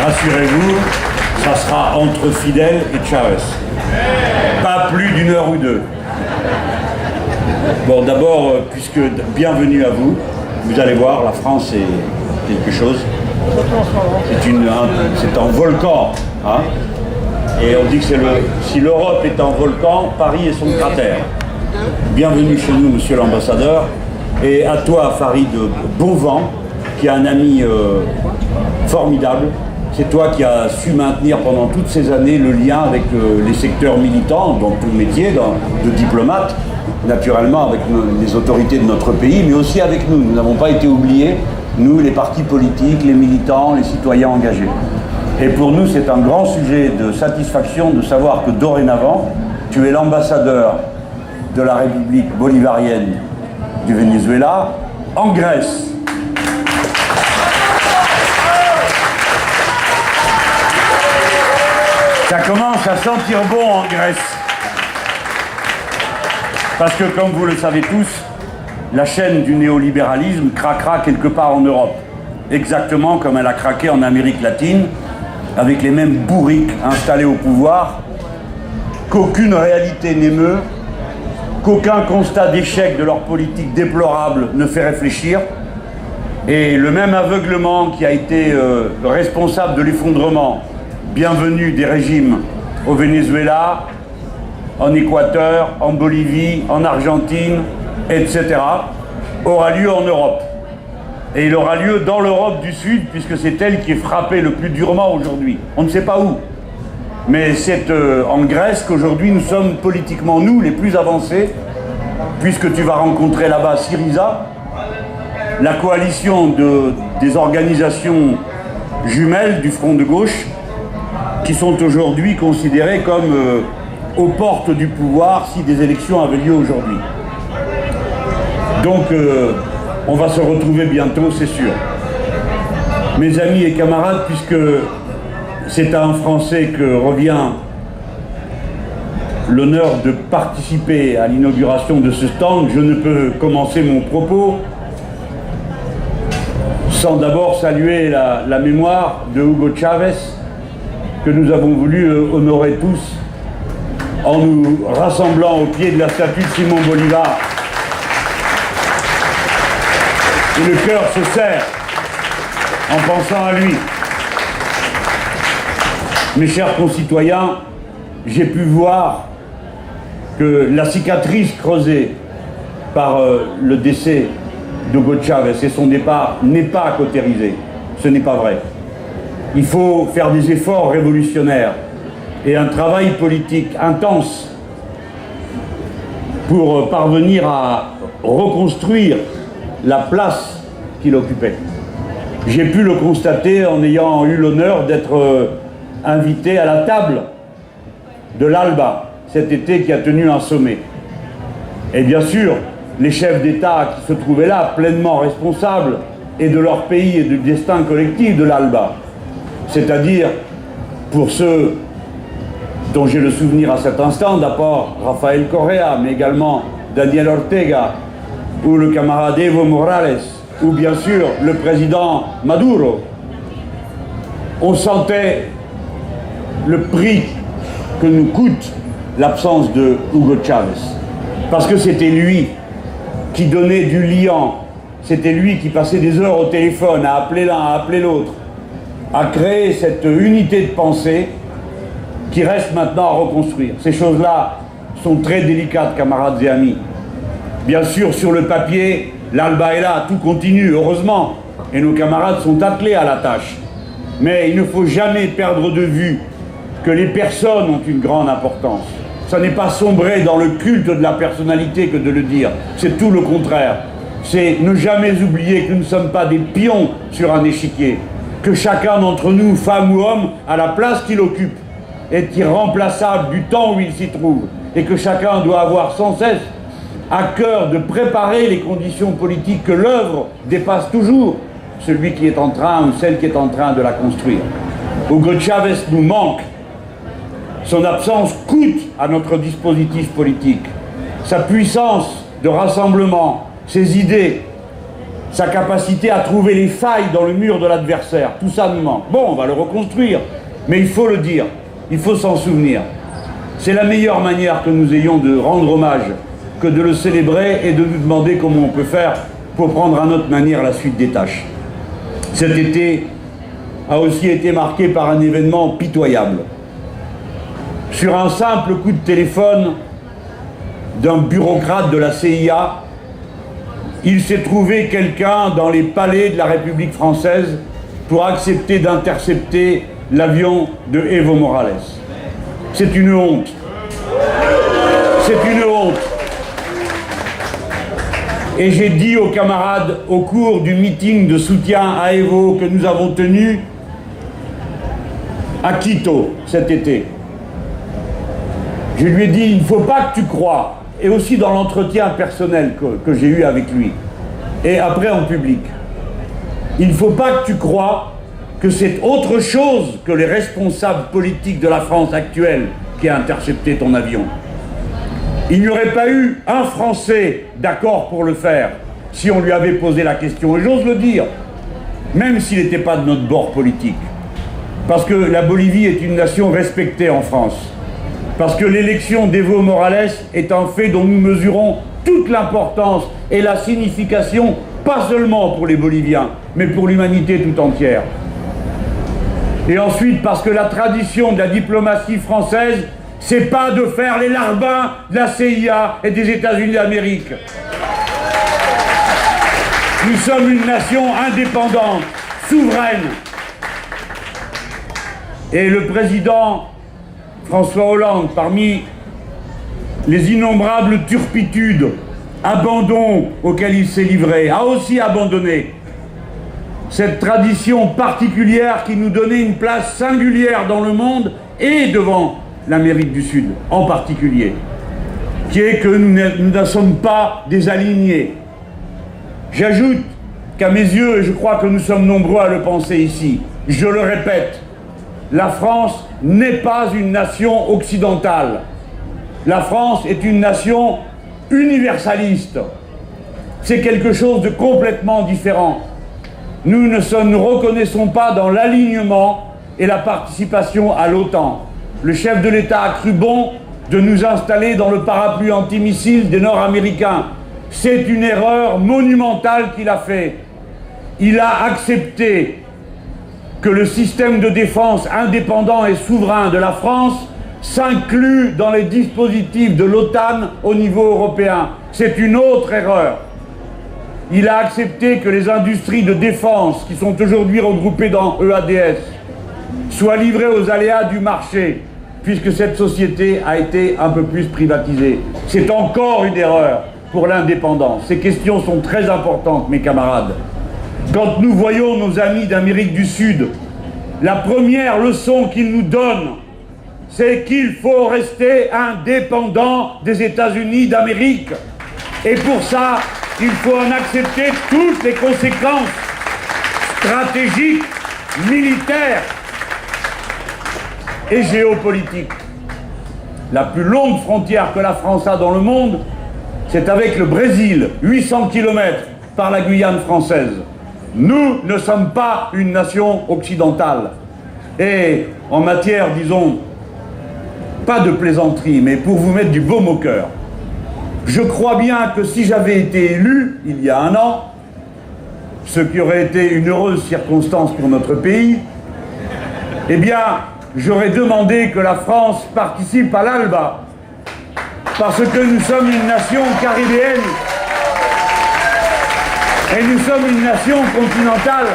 rassurez-vous, ça sera entre Fidel et Chavez. Pas plus d'une heure ou deux. Bon, d'abord, puisque bienvenue à vous, vous allez voir, la France est quelque chose. C'est un volcan. Hein, et on dit que si l'Europe est un volcan, Paris est son cratère. Bienvenue chez nous, monsieur l'ambassadeur. Et à toi, Farid Bonvent, qui est un ami formidable. C'est toi qui as su maintenir pendant toutes ces années le lien avec les secteurs militants, dans tout le métier, de diplomate, naturellement avec les autorités de notre pays, mais aussi avec nous. Nous n'avons pas été oubliés, nous, les partis politiques, les militants, les citoyens engagés. Et pour nous, c'est un grand sujet de satisfaction de savoir que dorénavant, tu es l'ambassadeur de la République bolivarienne du Venezuela en Grèce. Ça commence à sentir bon en Grèce. Parce que, comme vous le savez tous, la chaîne du néolibéralisme craquera quelque part en Europe. Exactement comme elle a craqué en Amérique latine, avec les mêmes bourriques installés au pouvoir, qu'aucune réalité n'émeut, qu'aucun constat d'échec de leur politique déplorable ne fait réfléchir, et le même aveuglement qui a été responsable de l'effondrement bienvenue des régimes au Venezuela, en Équateur, en Bolivie, en Argentine, etc., aura lieu en Europe. Et il aura lieu dans l'Europe du Sud, puisque c'est elle qui est frappée le plus durement aujourd'hui. On ne sait pas où. Mais c'est en Grèce qu'aujourd'hui nous sommes politiquement, nous, les plus avancés, puisque tu vas rencontrer là-bas Syriza, la coalition des organisations jumelles du Front de gauche, qui sont aujourd'hui considérés comme aux portes du pouvoir si des élections avaient lieu aujourd'hui. Donc, on va se retrouver bientôt, c'est sûr. Mes amis et camarades, puisque c'est à un Français que revient l'honneur de participer à l'inauguration de ce stand, je ne peux commencer mon propos sans d'abord saluer la mémoire de Hugo Chavez, que nous avons voulu honorer tous en nous rassemblant au pied de la statue de Simon Bolivar. Et le cœur se serre en pensant à lui. Mes chers concitoyens, j'ai pu voir que la cicatrice creusée par le décès d'Hugo Chavez et son départ n'est pas cautérisée. Ce n'est pas vrai. Il faut faire des efforts révolutionnaires et un travail politique intense pour parvenir à reconstruire la place qu'il occupait. J'ai pu le constater en ayant eu l'honneur d'être invité à la table de l'ALBA cet été qui a tenu un sommet. Et bien sûr, les chefs d'État qui se trouvaient là, pleinement responsables et de leur pays et du destin collectif de l'ALBA, c'est-à-dire, pour ceux dont j'ai le souvenir à cet instant, d'abord Rafael Correa, mais également Daniel Ortega, ou le camarade Evo Morales, ou bien sûr le président Maduro, on sentait le prix que nous coûte l'absence de Hugo Chavez. Parce que c'était lui qui donnait du liant, c'était lui qui passait des heures au téléphone à appeler l'un, à appeler l'autre, à créer cette unité de pensée qui reste maintenant à reconstruire. Ces choses-là sont très délicates, camarades et amis. Bien sûr, sur le papier, l'ALBA est là, tout continue, heureusement, et nos camarades sont attelés à la tâche. Mais il ne faut jamais perdre de vue que les personnes ont une grande importance. Ça n'est pas sombrer dans le culte de la personnalité que de le dire, c'est tout le contraire. C'est ne jamais oublier que nous ne sommes pas des pions sur un échiquier, que chacun d'entre nous, femme ou homme, à la place qu'il occupe, est irremplaçable du temps où il s'y trouve, et que chacun doit avoir sans cesse à cœur de préparer les conditions politiques que l'œuvre dépasse toujours celui qui est en train ou celle qui est en train de la construire. Hugo Chavez nous manque. Son absence coûte à notre dispositif politique. Sa puissance de rassemblement, ses idées, sa capacité à trouver les failles dans le mur de l'adversaire. Tout ça nous manque. Bon, on va le reconstruire, mais il faut le dire, il faut s'en souvenir. C'est la meilleure manière que nous ayons de rendre hommage que de le célébrer et de nous demander comment on peut faire pour prendre à notre manière la suite des tâches. Cet été a aussi été marqué par un événement pitoyable. Sur un simple coup de téléphone d'un bureaucrate de la CIA, il s'est trouvé quelqu'un dans les palais de la République française pour accepter d'intercepter l'avion de Evo Morales. C'est une honte. C'est une honte. Et j'ai dit aux camarades au cours du meeting de soutien à Evo que nous avons tenu à Quito cet été. Je lui ai dit, il ne faut pas que tu crois, et aussi dans l'entretien personnel que j'ai eu avec lui, et après en public, il ne faut pas que tu crois que c'est autre chose que les responsables politiques de la France actuelle qui a intercepté ton avion. Il n'y aurait pas eu un Français d'accord pour le faire si on lui avait posé la question. Et j'ose le dire, même s'il n'était pas de notre bord politique. Parce que la Bolivie est une nation respectée en France. Parce que l'élection d'Evo Morales est un fait dont nous mesurons toute l'importance et la signification, pas seulement pour les Boliviens, mais pour l'humanité tout entière. Et ensuite, parce que la tradition de la diplomatie française, c'est pas de faire les larbins de la CIA et des États-Unis d'Amérique. Nous sommes une nation indépendante, souveraine. Et le président François Hollande, parmi les innombrables turpitudes, abandons auxquels il s'est livré, a aussi abandonné cette tradition particulière qui nous donnait une place singulière dans le monde et devant l'Amérique du Sud en particulier, qui est que nous ne sommes pas des alignés. J'ajoute qu'à mes yeux, et je crois que nous sommes nombreux à le penser ici, je le répète, la France n'est pas une nation occidentale. La France est une nation universaliste. C'est quelque chose de complètement différent. Nous ne nous reconnaissons pas dans l'alignement et la participation à l'OTAN. Le chef de l'État a cru bon de nous installer dans le parapluie antimissile des Nord-Américains. C'est une erreur monumentale qu'il a fait. Il a accepté que le système de défense indépendant et souverain de la France s'inclut dans les dispositifs de l'OTAN au niveau européen. C'est une autre erreur. Il a accepté que les industries de défense, qui sont aujourd'hui regroupées dans EADS, soient livrées aux aléas du marché, puisque cette société a été un peu plus privatisée. C'est encore une erreur pour l'indépendance. Ces questions sont très importantes, mes camarades. Quand nous voyons nos amis d'Amérique du Sud, la première leçon qu'ils nous donnent, c'est qu'il faut rester indépendant des États-Unis d'Amérique. Et pour ça, il faut en accepter toutes les conséquences stratégiques, militaires et géopolitiques. La plus longue frontière que la France a dans le monde, c'est avec le Brésil, 800 km par la Guyane française. Nous ne sommes pas une nation occidentale. Et en matière, disons, pas de plaisanterie, mais pour vous mettre du baume au cœur, je crois bien que si j'avais été élu, il y a un an, ce qui aurait été une heureuse circonstance pour notre pays, eh bien, j'aurais demandé que la France participe à l'ALBA, parce que nous sommes une nation caribéenne, et nous sommes une nation continentale,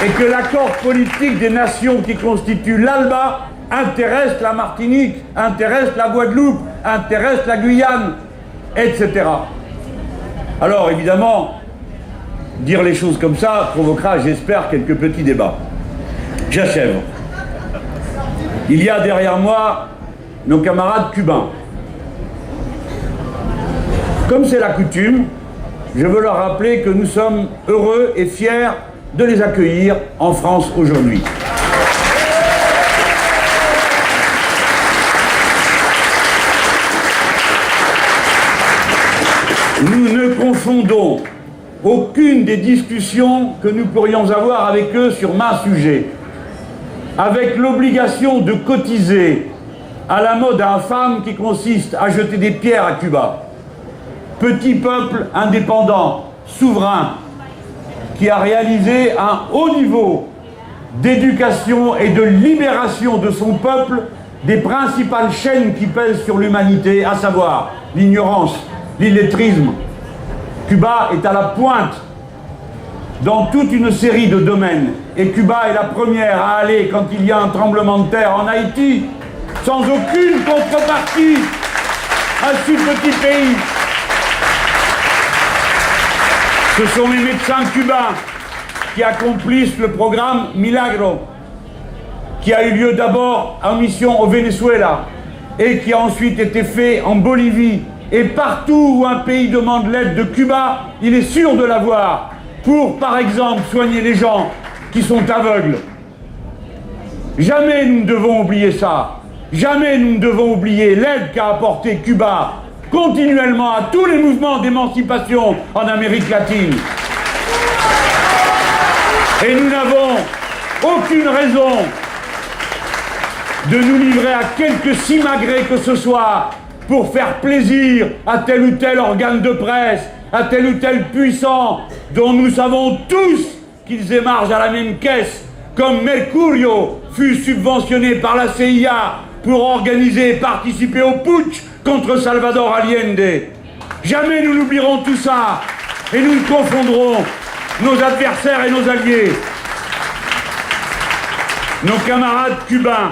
et que l'accord politique des nations qui constituent l'ALBA intéresse la Martinique, intéresse la Guadeloupe, intéresse la Guyane, etc. Alors évidemment, dire les choses comme ça provoquera, j'espère, quelques petits débats. J'achève. Il y a derrière moi nos camarades cubains. Comme c'est la coutume, je veux leur rappeler que nous sommes heureux et fiers de les accueillir en France aujourd'hui. Nous ne confondons aucune des discussions que nous pourrions avoir avec eux sur maints sujets, avec l'obligation de cotiser à la mode infâme qui consiste à jeter des pierres à Cuba. Petit peuple indépendant, souverain, qui a réalisé un haut niveau d'éducation et de libération de son peuple des principales chaînes qui pèsent sur l'humanité, à savoir l'ignorance, l'illettrisme. Cuba est à la pointe dans toute une série de domaines. Et Cuba est la première à aller, quand il y a un tremblement de terre en Haïti, sans aucune contrepartie à ce petit pays. Ce sont les médecins cubains qui accomplissent le programme Milagro, qui a eu lieu d'abord en mission au Venezuela et qui a ensuite été fait en Bolivie. Et partout où un pays demande l'aide de Cuba, il est sûr de l'avoir pour, par exemple, soigner les gens qui sont aveugles. Jamais nous ne devons oublier ça. Jamais nous ne devons oublier l'aide qu'a apporté Cuba continuellement à tous les mouvements d'émancipation en Amérique latine. Et nous n'avons aucune raison de nous livrer à quelque simagrée que ce soit pour faire plaisir à tel ou tel organe de presse, à tel ou tel puissant, dont nous savons tous qu'ils émargent à la même caisse, comme Mercurio fut subventionné par la CIA pour organiser et participer au putsch contre Salvador Allende. Jamais nous n'oublierons tout ça, et nous ne confondrons nos adversaires et nos alliés. Nos camarades cubains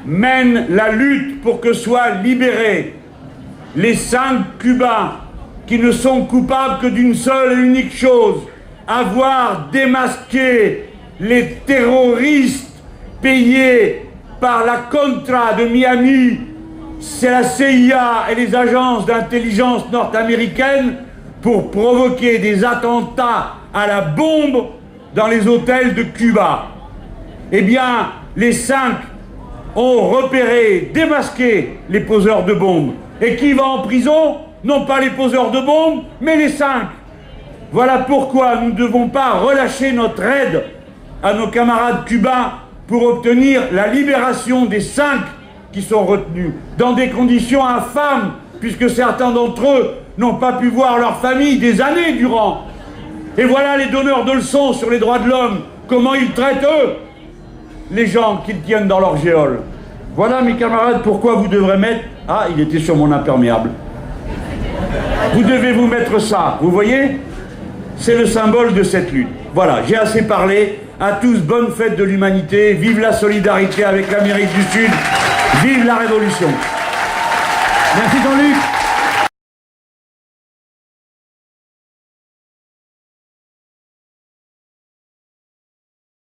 mènent la lutte pour que soient libérés les 5 Cubains qui ne sont coupables que d'une seule et unique chose, avoir démasqué les terroristes payés par la Contra de Miami. C'est la CIA et les agences d'intelligence nord-américaines pour provoquer des attentats à la bombe dans les hôtels de Cuba. Eh bien, les 5 ont repéré, démasqué les poseurs de bombes. Et qui va en prison? Non pas les poseurs de bombes, mais les 5. Voilà pourquoi nous ne devons pas relâcher notre aide à nos camarades cubains pour obtenir la libération des 5 qui sont retenus, dans des conditions infâmes, puisque certains d'entre eux n'ont pas pu voir leur famille des années durant. Et voilà les donneurs de leçons sur les droits de l'homme, comment ils traitent eux les gens qu'ils tiennent dans leur géole. Voilà, mes camarades, pourquoi vous devrez mettre... Ah, il était sur mon imperméable. Vous devez vous mettre ça, vous voyez? C'est le symbole de cette lutte. Voilà, j'ai assez parlé. À tous, bonne fête de l'humanité. Vive la solidarité avec l'Amérique du Sud. Vive la révolution. Merci Jean-Luc.